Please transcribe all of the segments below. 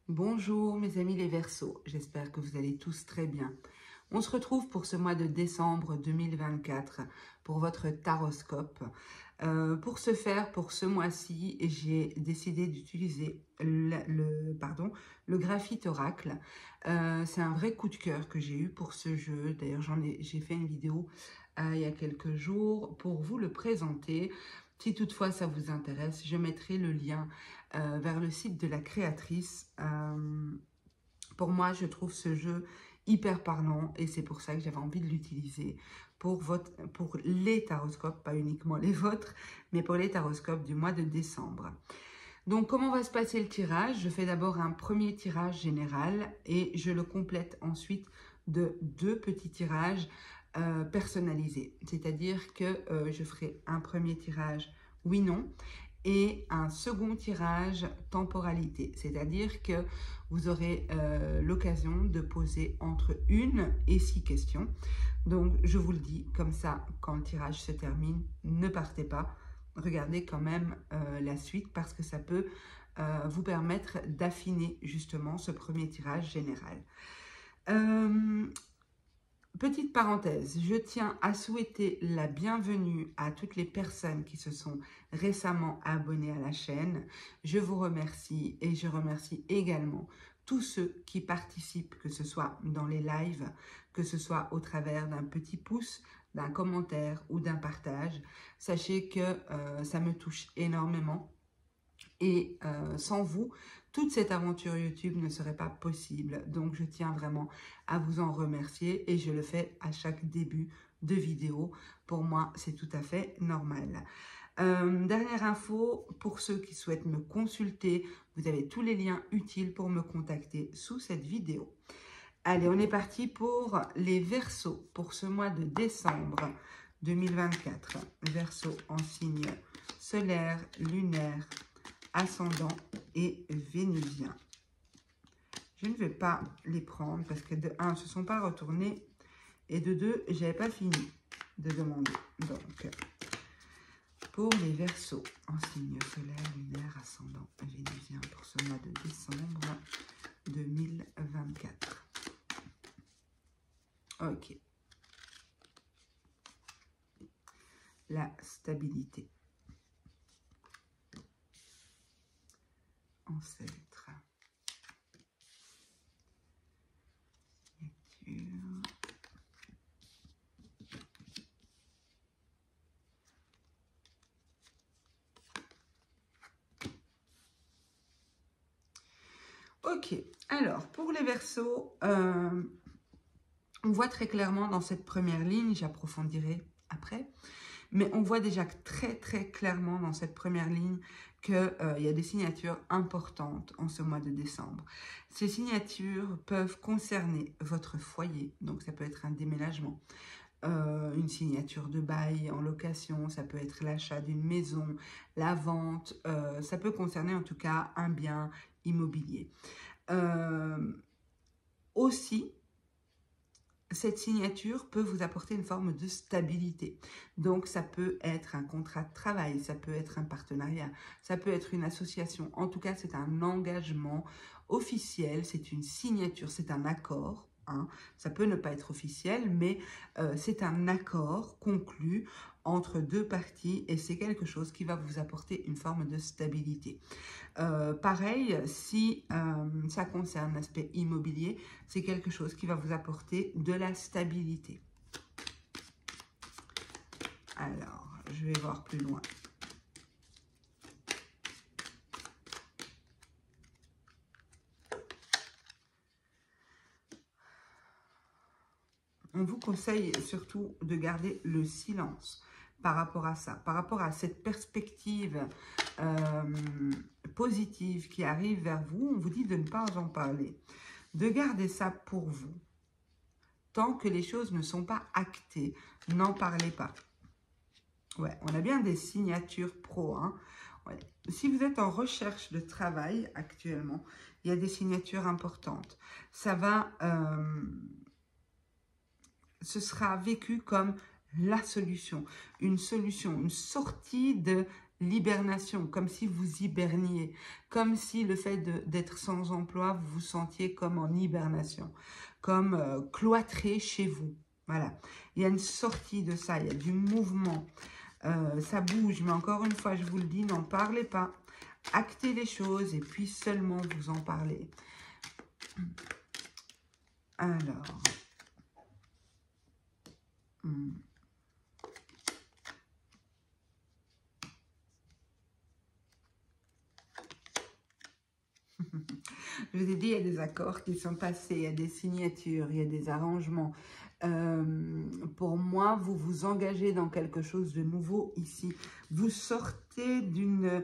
Bonjour mes amis les Verseaux, j'espère que vous allez tous très bien. On se retrouve pour ce mois de décembre 2024 pour votre taroscope. Pour ce faire, pour ce mois-ci, j'ai décidé d'utiliser le graphite oracle. C'est un vrai coup de cœur que j'ai eu pour ce jeu. D'ailleurs, j'ai fait une vidéo il y a quelques jours pour vous le présenter. Si toutefois ça vous intéresse, je mettrai le lien vers le site de la créatrice. Pour moi, je trouve ce jeu hyper parlant et c'est pour ça que j'avais envie de l'utiliser pour les taroscopes, pas uniquement les vôtres, mais pour les taroscopes du mois de décembre. Donc, comment va se passer le tirage? Je fais d'abord un premier tirage général et je le complète ensuite de 2 petits tirages personnalisés. C'est-à-dire que je ferai un premier tirage oui-non et un second tirage temporalité. C'est-à-dire que vous aurez l'occasion de poser entre 1 et 6 questions. Donc, je vous le dis, comme ça, quand le tirage se termine, ne partez pas. Regardez quand même la suite parce que ça peut vous permettre d'affiner justement ce premier tirage général. Petite parenthèse, je tiens à souhaiter la bienvenue à toutes les personnes qui se sont récemment abonnées à la chaîne. Je vous remercie et je remercie également tous ceux qui participent, que ce soit dans les lives, que ce soit au travers d'un petit pouce, d'un commentaire ou d'un partage. Sachez que ça me touche énormément. Et sans vous, toute cette aventure YouTube ne serait pas possible. Donc, je tiens vraiment à vous en remercier et je le fais à chaque début de vidéo. Pour moi, c'est tout à fait normal. Dernière info, pour ceux qui souhaitent me consulter, vous avez tous les liens utiles pour me contacter sous cette vidéo. Allez, on est parti pour les Verseaux pour ce mois de décembre 2024. Verseaux en signe solaire, lunaire, ascendant et vénusien. Je ne vais pas les prendre parce que de 1, ils ne se sont pas retournés et de 2, je n'avais pas fini de demander. Donc, pour les Verseaux en signe solaire, lunaire, ascendant, vénusien pour ce mois de décembre 2024. Ok. La stabilité. Ancêtre. Signature. Ok, alors pour les Verseaux, on voit très clairement dans cette première ligne, j'approfondirai après, mais on voit déjà très clairement dans cette première ligne qu'il y a des signatures importantes en ce mois de décembre. Ces signatures peuvent concerner votre foyer, donc ça peut être un déménagement, une signature de bail en location, ça peut être l'achat d'une maison, la vente, ça peut concerner en tout cas un bien immobilier. Aussi, cette signature peut vous apporter une forme de stabilité. Donc, ça peut être un contrat de travail, ça peut être un partenariat, ça peut être une association. En tout cas, c'est un engagement officiel, c'est une signature, c'est un accord. Hein. Ça peut ne pas être officiel, mais c'est un accord conclu entre 2 parties et c'est quelque chose qui va vous apporter une forme de stabilité. Pareil, si ça concerne l'aspect immobilier, c'est quelque chose qui va vous apporter de la stabilité. Alors, je vais voir plus loin. On vous conseille surtout de garder le silence par rapport à ça, par rapport à cette perspective positive qui arrive vers vous. On vous dit de ne pas en parler, de garder ça pour vous. Tant que les choses ne sont pas actées, n'en parlez pas. Ouais, on a bien des signatures pro. Hein. Ouais. Si vous êtes en recherche de travail actuellement, il y a des signatures importantes. Ça va... ce sera vécu comme la solution, une sortie de l'hibernation, comme si vous hiberniez, comme si le fait d'être sans emploi, vous vous sentiez comme en hibernation, comme cloîtré chez vous. Voilà, il y a une sortie de ça, il y a du mouvement, ça bouge, mais encore une fois, je vous le dis, n'en parlez pas, actez les choses et puis seulement vous en parlez. Alors, je vous ai dit, il y a des accords qui sont passés, il y a des signatures, il y a des arrangements. Pour moi, vous vous engagez dans quelque chose de nouveau ici. Vous sortez d'une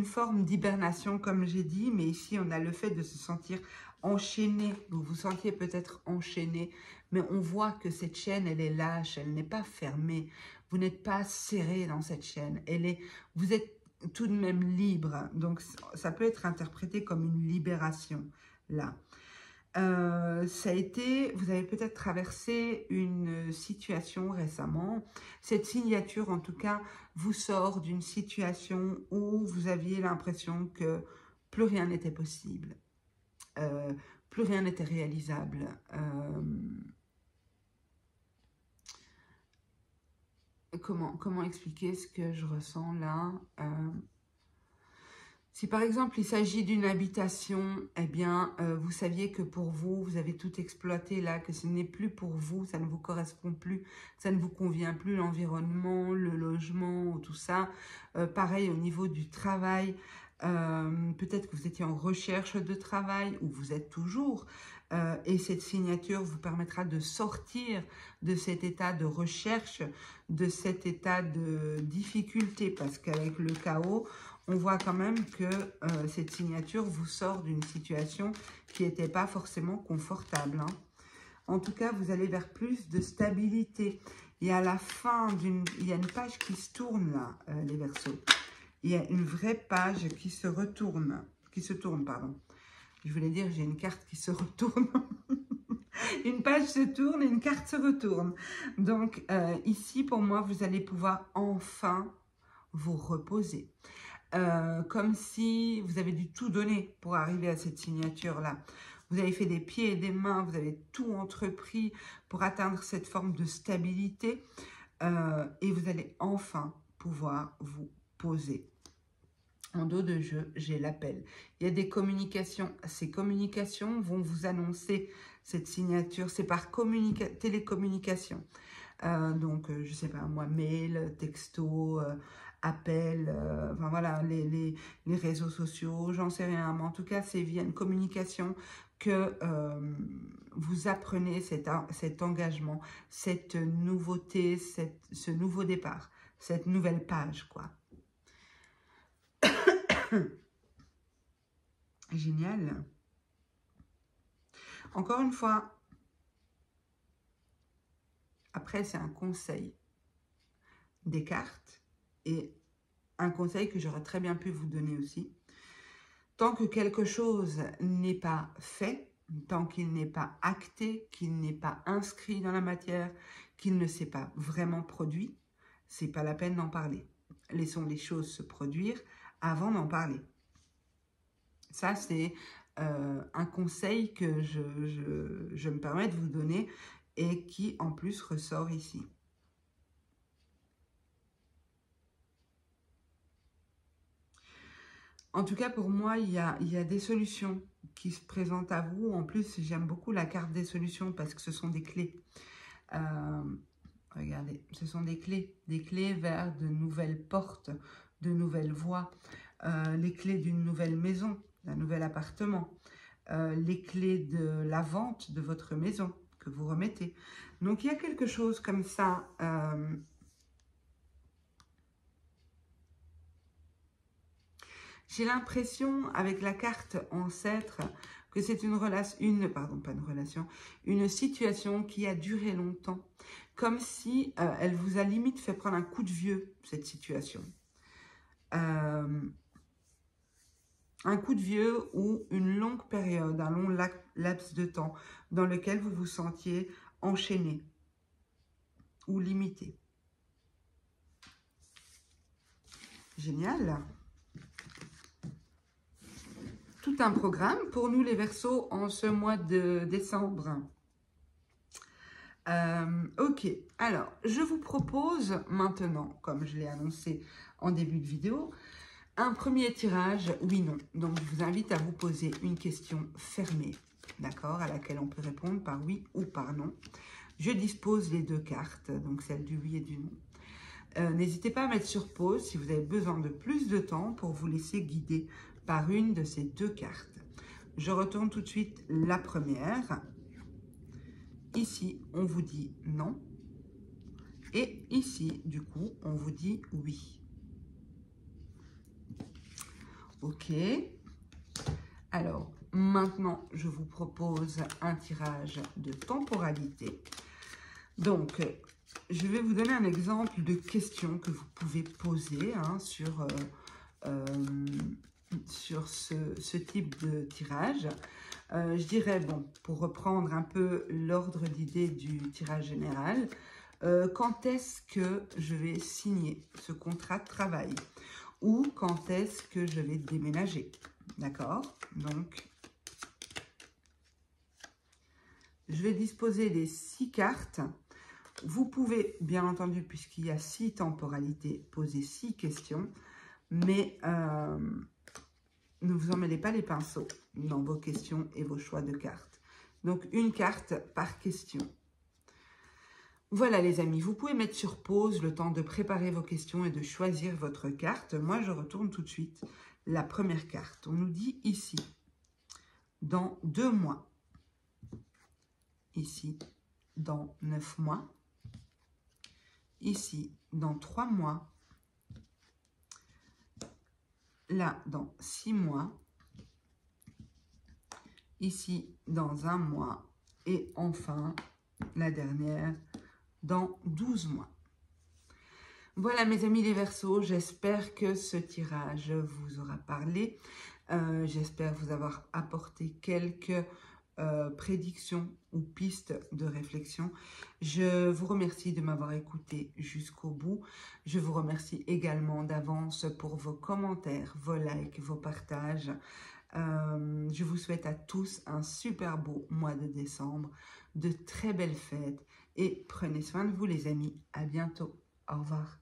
forme d'hibernation, comme j'ai dit, mais ici, on a le fait de se sentir enchaîné. Vous vous sentiez peut-être enchaîné, mais on voit que cette chaîne, elle est lâche, elle n'est pas fermée. Vous n'êtes pas serré dans cette chaîne. Vous êtes tout de même libre. Donc, ça peut être interprété comme une libération, là. Ça a été, vous avez peut-être traversé une situation récemment. Cette signature, en tout cas, vous sort d'une situation où vous aviez l'impression que plus rien n'était possible, plus rien n'était réalisable. Comment expliquer ce que je ressens là? Si par exemple il s'agit d'une habitation, eh bien vous saviez que pour vous, vous avez tout exploité là, que ce n'est plus pour vous, ça ne vous correspond plus, ça ne vous convient plus, l'environnement, le logement, tout ça. Pareil au niveau du travail, peut-être que vous étiez en recherche de travail ou vous êtes toujours. Et cette signature vous permettra de sortir de cet état de recherche, de cet état de difficulté, parce qu'avec le chaos, on voit quand même que cette signature vous sort d'une situation qui n'était pas forcément confortable. Hein. En tout cas, vous allez vers plus de stabilité. Et à la fin, il y a une page qui se tourne là, les Verseaux. Il y a une vraie page qui se retourne, pardon. Je voulais dire, j'ai une carte qui se retourne. Une page se tourne et une carte se retourne. Donc, ici, pour moi, vous allez pouvoir enfin vous reposer. Comme si vous avez dû tout donner pour arriver à cette signature-là. Vous avez fait des pieds et des mains, vous avez tout entrepris pour atteindre cette forme de stabilité et vous allez enfin pouvoir vous poser. En dos de jeu, j'ai l'appel. Il y a des communications. Ces communications vont vous annoncer cette signature. C'est par télécommunication. Donc, je ne sais pas, moi, mail, texto, appel, enfin voilà, les réseaux sociaux, j'en sais rien. Mais en tout cas, c'est via une communication que vous apprenez cet engagement, cette nouveauté, ce nouveau départ, cette nouvelle page, quoi. Génial. Encore une fois, après, c'est un conseil des cartes et un conseil que j'aurais très bien pu vous donner aussi. Tant que quelque chose n'est pas fait, tant qu'il n'est pas acté, qu'il n'est pas inscrit dans la matière, qu'il ne s'est pas vraiment produit, c'est pas la peine d'en parler. Laissons les choses se produire avant d'en parler. Ça, c'est un conseil que je me permets de vous donner et qui, en plus, ressort ici. En tout cas, pour moi, il y a des solutions qui se présentent à vous. En plus, j'aime beaucoup la carte des solutions parce que ce sont des clés. Regardez, ce sont des clés vers de nouvelles portes, de nouvelles voies, les clés d'une nouvelle maison, d'un nouvel appartement, les clés de la vente de votre maison que vous remettez. Donc, il y a quelque chose comme ça. J'ai l'impression, avec la carte ancêtre, que c'est une situation qui a duré longtemps. Comme si elle vous a limite fait prendre un coup de vieux, cette situation. Un coup de vieux ou une longue période, un long laps de temps dans lequel vous vous sentiez enchaîné ou limité. Génial. Tout un programme pour nous les Verseaux en ce mois de décembre. Ok, alors je vous propose maintenant, comme je l'ai annoncé en début de vidéo, un premier tirage oui-non. Donc je vous invite à vous poser une question fermée, d'accord, à laquelle on peut répondre par oui ou par non. Je dispose les 2 cartes, donc celle du oui et du non. N'hésitez pas à mettre sur pause si vous avez besoin de plus de temps pour vous laisser guider par une de ces 2 cartes. Je retourne tout de suite la première. Ici, on vous dit non. Et ici, du coup, on vous dit oui. Ok. Alors, maintenant, je vous propose un tirage de temporalité. Donc, je vais vous donner un exemple de question que vous pouvez poser hein, sur ce type de tirage. Je dirais, bon, pour reprendre un peu l'ordre d'idée du tirage général, quand est-ce que je vais signer ce contrat de travail ou quand est-ce que je vais déménager, d'accord? Donc, je vais disposer les 6 cartes. Vous pouvez, bien entendu, puisqu'il y a 6 temporalités, poser 6 questions, mais ne vous emmêlez pas les pinceaux dans vos questions et vos choix de cartes. Donc, une carte par question. Voilà les amis, vous pouvez mettre sur pause le temps de préparer vos questions et de choisir votre carte. Moi, je retourne tout de suite la première carte. On nous dit ici, dans 2 mois. Ici, dans 9 mois. Ici, dans 3 mois. Là, dans 6 mois. Ici, dans 1 mois. Et enfin, la dernière, dans 12 mois. Voilà mes amis les Verseaux, j'espère que ce tirage vous aura parlé. J'espère vous avoir apporté quelques prédictions ou pistes de réflexion. Je vous remercie de m'avoir écouté jusqu'au bout. Je vous remercie également d'avance pour vos commentaires, vos likes, vos partages. Je vous souhaite à tous un super beau mois de décembre, de très belles fêtes et prenez soin de vous les amis. À bientôt. Au revoir.